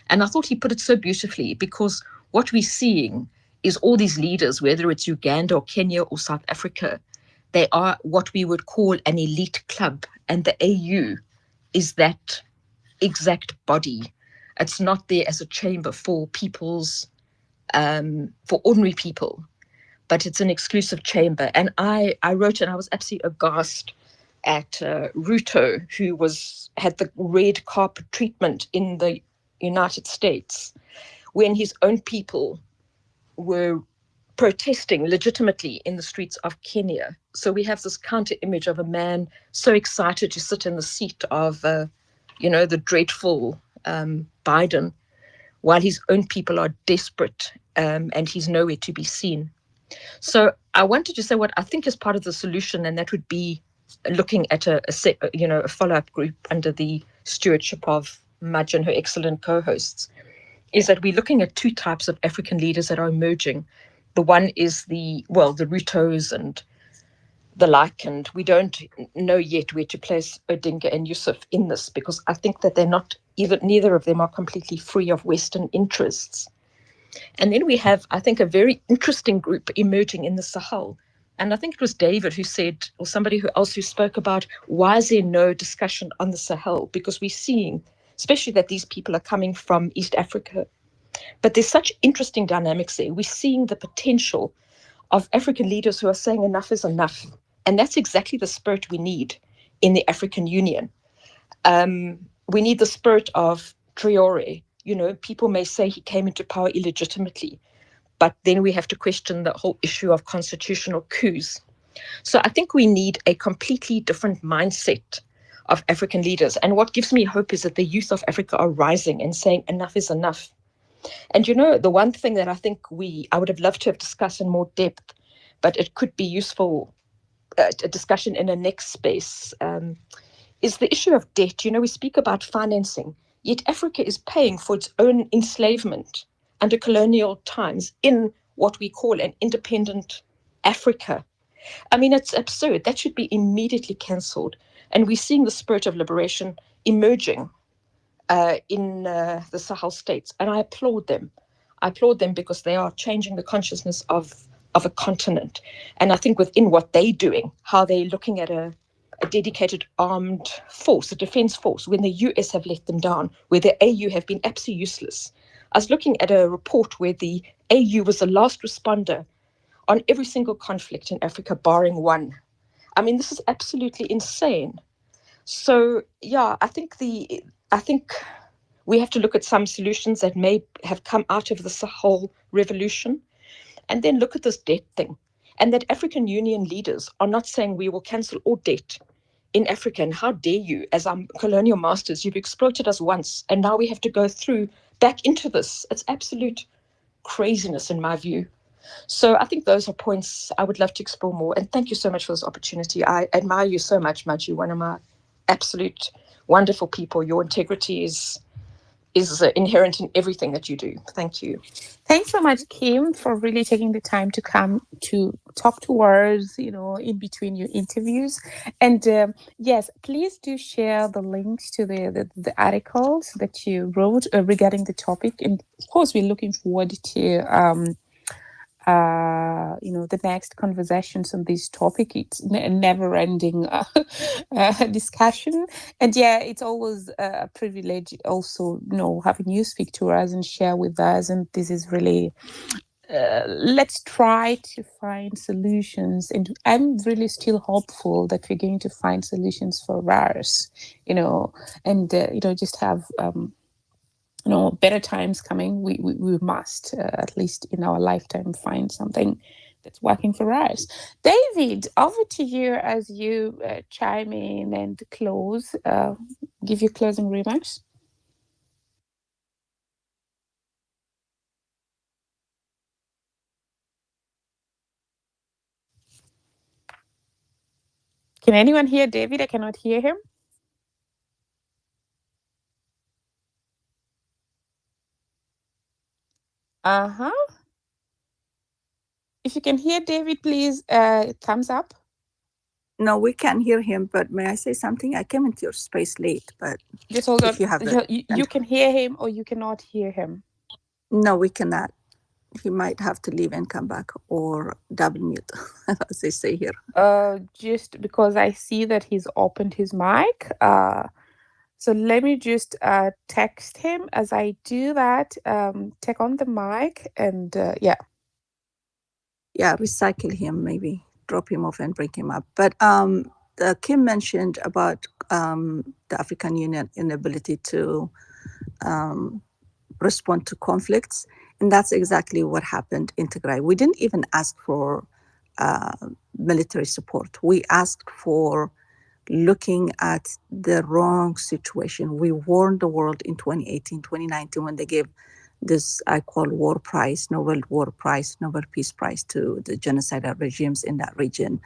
And I thought he put it so beautifully, because what we're seeing is all these leaders, whether it's Uganda or Kenya or South Africa, they are what we would call an elite club. And the AU is that exact body. It's not there as a chamber for for ordinary people, but it's an exclusive chamber. And I wrote, and I was absolutely aghast at Ruto, who had the red carpet treatment in the United States, when his own people were protesting legitimately in the streets of Kenya. So we have this counter image of a man so excited to sit in the seat of, the dreadful Biden, while his own people are desperate and he's nowhere to be seen. So I wanted to say what I think is part of the solution, and that would be looking at a follow-up group under the stewardship of Maj and her excellent co-hosts, is that we're looking at two types of African leaders that are emerging. The one is the Rutos and the like, and we don't know yet where to place Odinga and Yusuf in this, because I think that neither of them are completely free of Western interests. And then we have, I think, a very interesting group emerging in the Sahel. And I think it was David who said, or somebody else who spoke about, why is there no discussion on the Sahel? Because we're seeing, especially that these people are coming from East Africa. But there's such interesting dynamics there. We're seeing the potential of African leaders who are saying enough is enough. And that's exactly the spirit we need in the African Union. We need the spirit of Traore. People may say he came into power illegitimately, but then we have to question the whole issue of constitutional coups. So I think we need a completely different mindset of African leaders. And what gives me hope is that the youth of Africa are rising and saying enough is enough. And the one thing that I think I would have loved to have discussed in more depth, but it could be useful a discussion in a next space, is the issue of debt. We speak about financing, yet Africa is paying for its own enslavement under colonial times in what we call an independent Africa. I mean, it's absurd. That should be immediately cancelled. And we're seeing the spirit of liberation emerging in the Sahel states. And I applaud them. I applaud them because they are changing the consciousness of a continent. And I think within what they're doing, how they're looking at a dedicated armed force, a defense force, when the US have let them down, where the AU have been absolutely useless. I was looking at a report where the AU was the last responder on every single conflict in Africa, barring one. I mean, this is absolutely insane. So yeah, I think we have to look at some solutions that may have come out of this whole revolution, and then look at this debt thing, and that African Union leaders are not saying we will cancel all debt in Africa. And how dare you, as our colonial masters, you've exploited us once, and now we have to go through back into this. It's absolute craziness in my view. So I think those are points I would love to explore more. And thank you so much for this opportunity. I admire you so much, Maji, one of my absolute wonderful people. Your integrity is inherent in everything that you do. Thank you. Thanks so much, Kim, for really taking the time to come to talk to us, in between your interviews. And yes, please do share the links to the articles that you wrote regarding the topic. And of course, we're looking forward to the next conversations on this topic. It's a never-ending discussion, and yeah, it's always a privilege also, having you speak to us and share with us. And this is really, let's try to find solutions, and I'm really still hopeful that we're going to find solutions for ours, and just have better times coming. We must, at least in our lifetime, find something that's working for us. David, over to you as you chime in and close, give your closing remarks. Can anyone hear David? I cannot hear him. Uh-huh. If you can hear David, please thumbs up. No, we can't hear him, but may I say something? I came into your space late, but just hold on. You, you can hear him or you cannot hear him. No, we cannot. He might have to leave and come back, or double mute, as they say here. Just because I see that he's opened his mic. So let me just text him. As I do that, take on the mic and yeah. Yeah, recycle him, maybe drop him off and bring him up. But Kim mentioned about the African Union inability to respond to conflicts. And that's exactly what happened in Tigray. We didn't even ask for military support. We asked for looking at the wrong situation. We warned the world in 2018, 2019, when they gave this, I call war prize, Nobel War Prize, Nobel Peace Prize to the genocidal regimes in that region.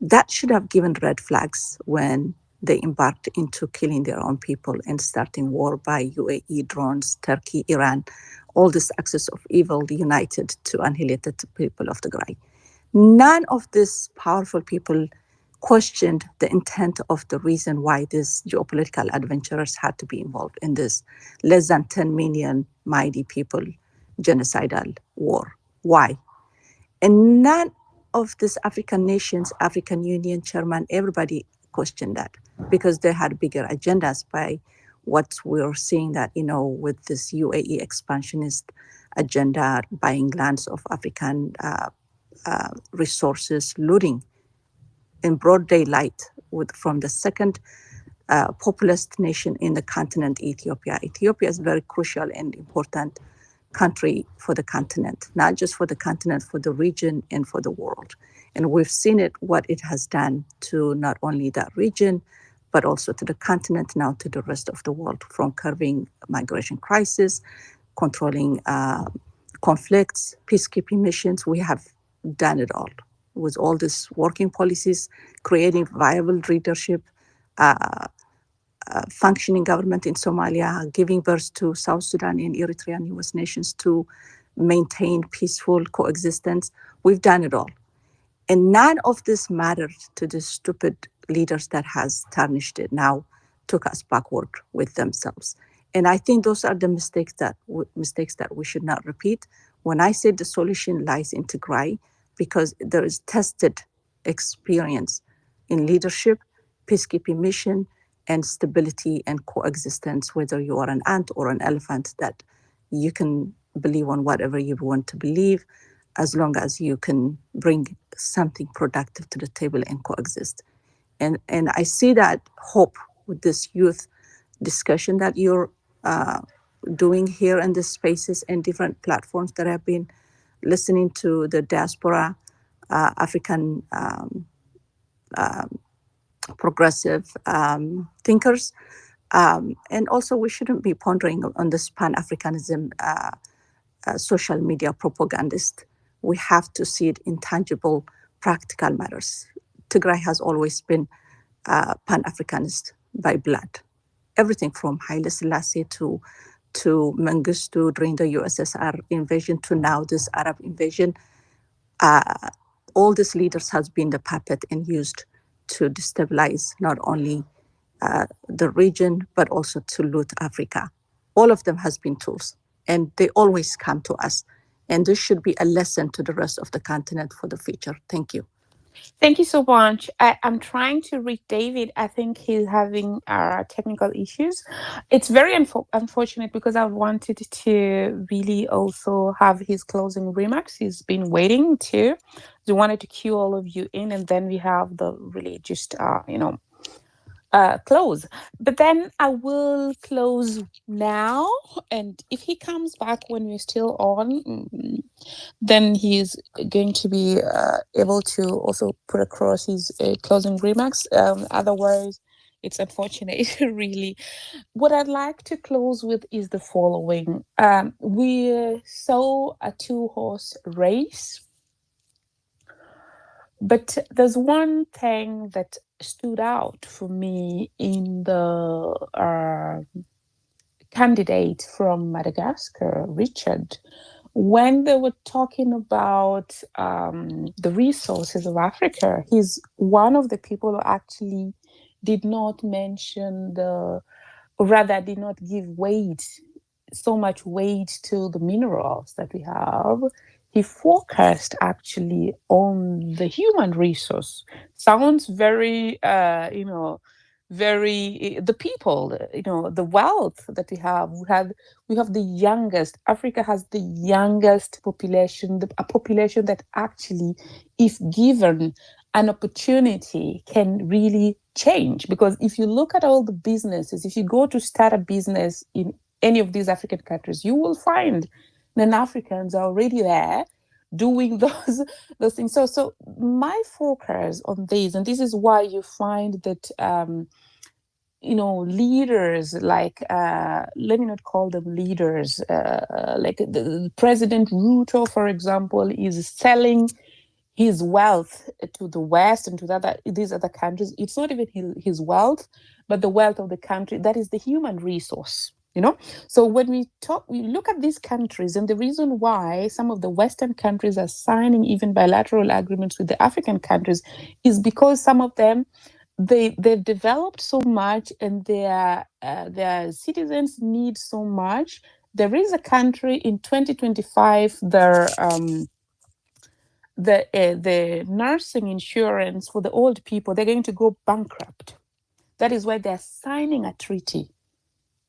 That should have given red flags when they embarked into killing their own people and starting war by UAE drones, Turkey, Iran, all this axis of evil united to annihilate the people of Tigray. None of these powerful people questioned the intent of the reason why these geopolitical adventurers had to be involved in this less than 10 million mighty people genocidal war. Why? And none of these African nations, African Union chairman, everybody questioned that because they had bigger agendas by what we're seeing that, with this UAE expansionist agenda, buying lands of African resources, looting in broad daylight from the second populous nation in the continent, Ethiopia. Ethiopia is a very crucial and important country for the continent, not just for the continent, for the region and for the world. And we've seen it, what it has done to not only that region, but also to the continent, now to the rest of the world, from curbing migration crisis, controlling conflicts, peacekeeping missions. We have done it all with all these working policies, creating viable leadership, functioning government in Somalia, giving birth to South Sudan and Eritrea and US nations to maintain peaceful coexistence. We've done it all. And none of this mattered to the stupid leaders that has tarnished it now, took us backward with themselves. And I think those are the mistakes that we should not repeat. When I say the solution lies in Tigray, because there is tested experience in leadership, peacekeeping mission, and stability and coexistence, whether you are an ant or an elephant, that you can believe on whatever you want to believe, as long as you can bring something productive to the table and coexist. And I see that hope with this youth discussion that you're doing here in the spaces and different platforms that have been listening to the diaspora African progressive thinkers. And also, we shouldn't be pondering on this Pan-Africanism social media propagandist. We have to see it in tangible, practical matters. Tigray has always been Pan-Africanist by blood. Everything from Haile Selassie to Mengistu during the USSR invasion to now this Arab invasion, all these leaders has been the puppet and used to destabilize not only the region but also to loot Africa. All of them has been tools, and they always come to us. And this should be a lesson to the rest of the continent for the future. Thank you. Thank you so much. I'm trying to reach David. I think he's having technical issues. It's very unfortunate because I wanted to really also have his closing remarks. He's been waiting too. We wanted to cue all of you in, and then we have the really just, close. But then I will close now. And if he comes back when we're still on, then he's going to be able to also put across his closing remarks. Otherwise, it's unfortunate, really. What I'd like to close with is the following. We saw a two-horse race, but there's one thing that stood out for me in the candidate from Madagascar, Richard, when they were talking about the resources of Africa. He's one of the people who actually did not mention or rather did not give so much weight to the minerals that we have. He focused actually on the human resource. Sounds very, very the people, the wealth that we have. We have the youngest. Africa has the youngest population, a population that actually, if given an opportunity, can really change. Because if you look at all the businesses, if you go to start a business in any of these African countries, you will find non-Africans are already there doing those things. So my focus on this, and this is why you find that leaders like let me not call them leaders, like the President Ruto, for example, is selling his wealth to the West and to these other countries. It's not even his wealth, but the wealth of the country. That is the human resource. So when we look at these countries, and the reason why some of the Western countries are signing even bilateral agreements with the African countries is because some of them, they've developed so much, and their citizens need so much. There is a country in 2025, the nursing insurance for the old people, they're going to go bankrupt. That is why they're signing a treaty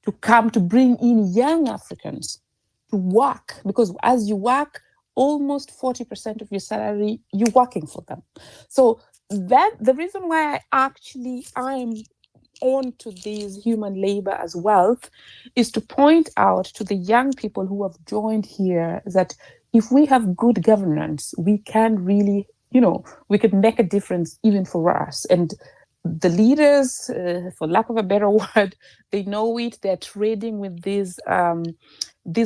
to come to bring in young Africans to work, because as you work, almost 40% of your salary, you're working for them. So that the reason why I'm on to this human labor as wealth is to point out to the young people who have joined here that if we have good governance, we can really, we can make a difference even for us. And the leaders, for lack of a better word, they know it. They're trading with this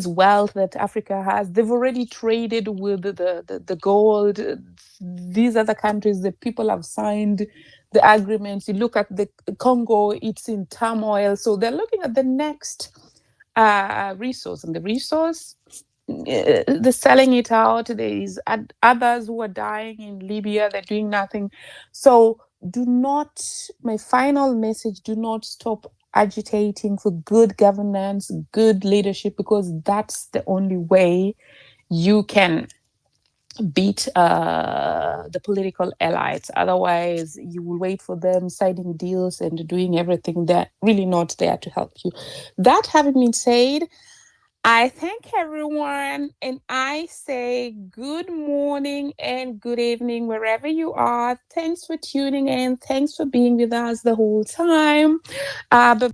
wealth that Africa has. They've already traded with the gold. These other countries, the people have signed the agreements. You look at the Congo, it's in turmoil. So they're looking at the next resource, and the resource, they're selling it out. There is others who are dying in Libya. They're doing nothing. So my final message, do not stop agitating for good governance, good leadership, because that's the only way you can beat the political elites. Otherwise, you will wait for them signing deals and doing everything. They're really not there to help you. That having been said, I thank everyone and I say good morning and good evening wherever you are. Thanks for tuning in. Thanks for being with us the whole time. But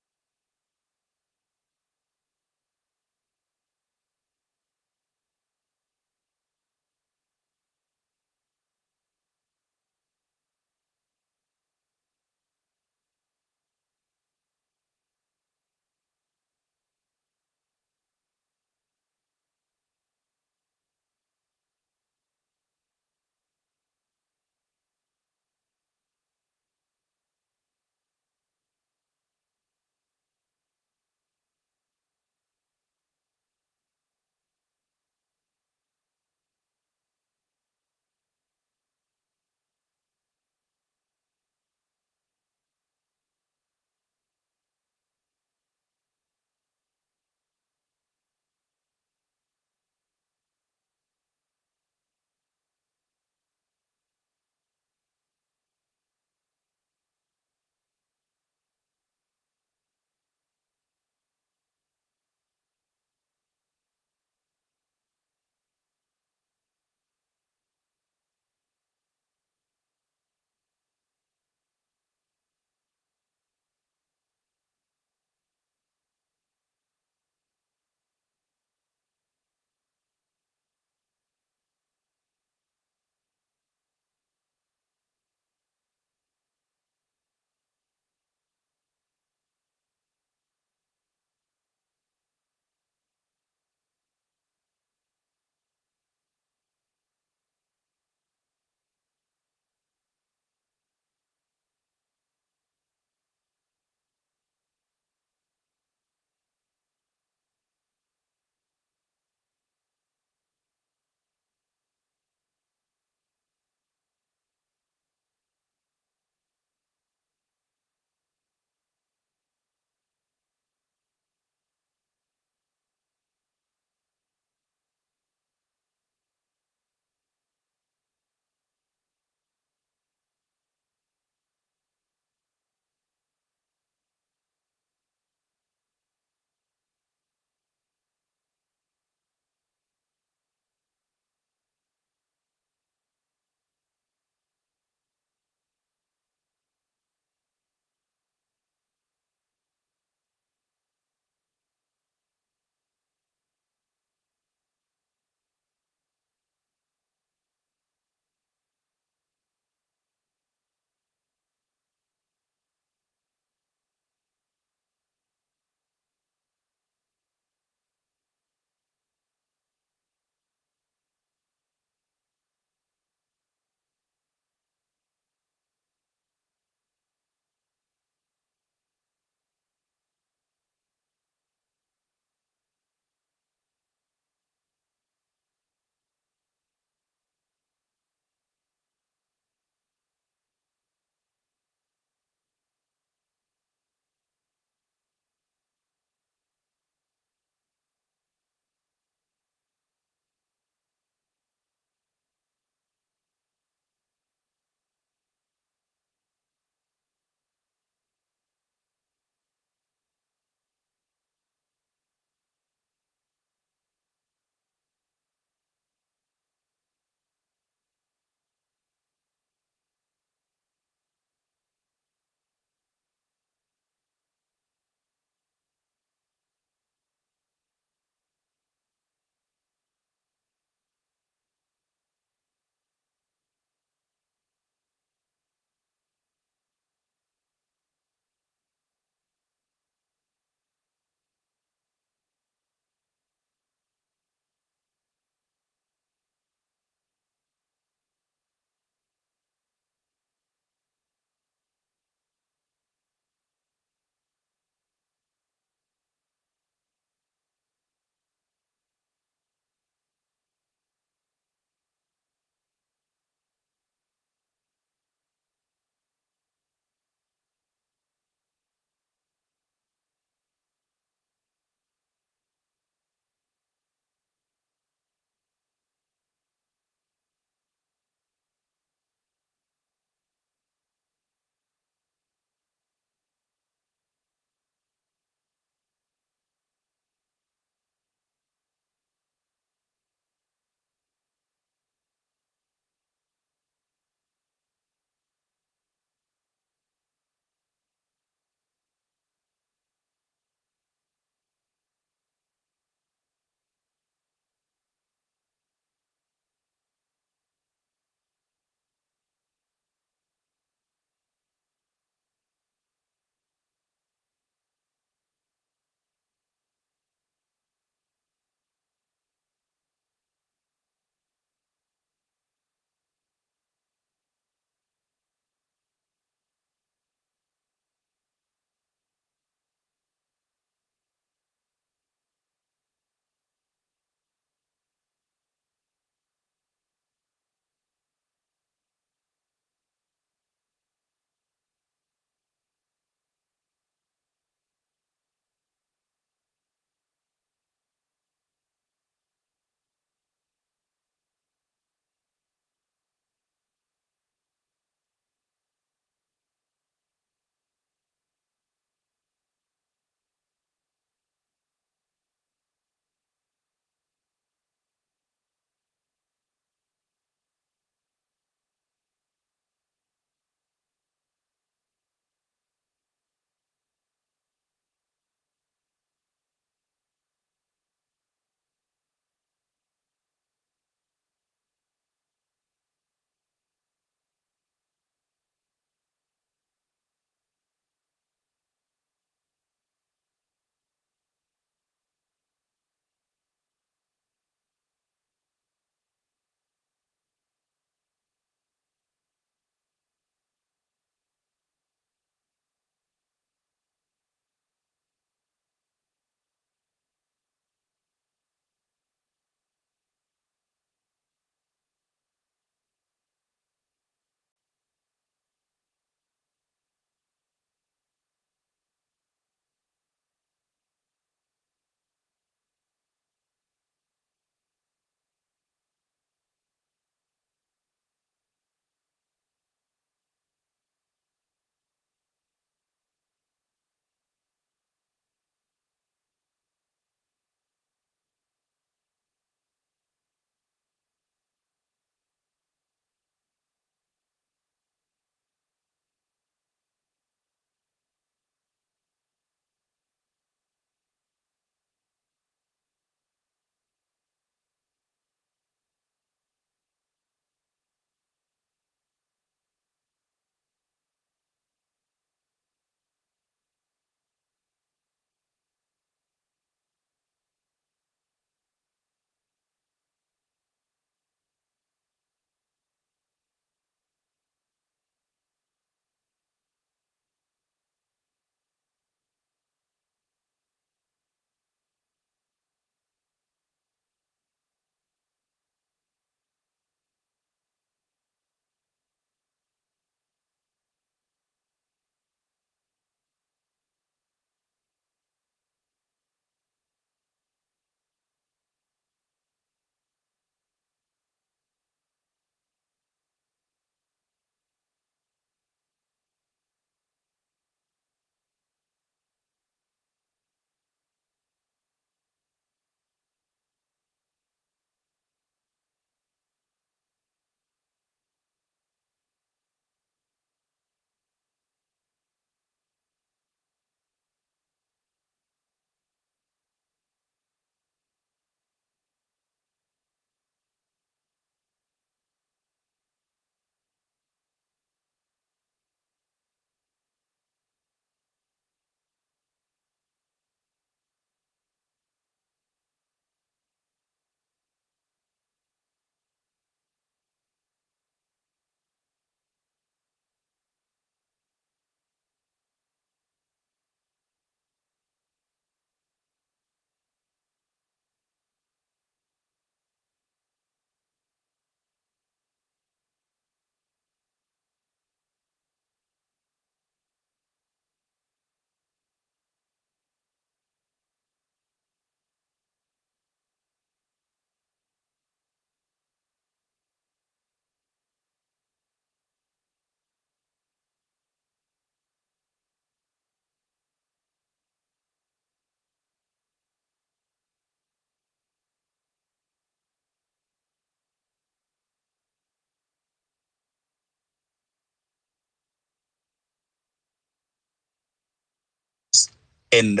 and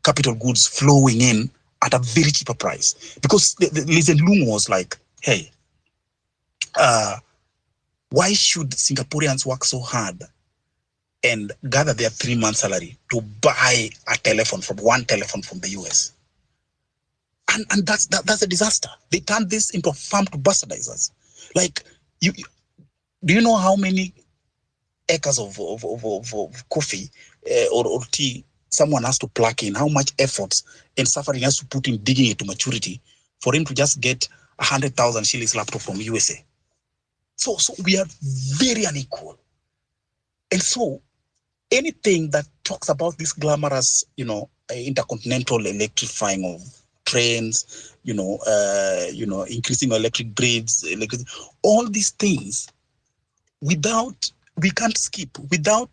capital goods flowing in at a very cheaper price. Because Lizen Lung was like, hey, why should Singaporeans work so hard and gather their 3-month salary to buy one telephone from the US? And that's a disaster. They turned this into a farm to bastardizers. Like, do you know how many acres of coffee or tea someone has to pluck in, how much effort and suffering has to put in digging it to maturity for him to just get 100,000 shillings laptop from USA? So we are very unequal. And so anything that talks about this glamorous, intercontinental electrifying of trains, increasing electric grids, all these things, we can't skip without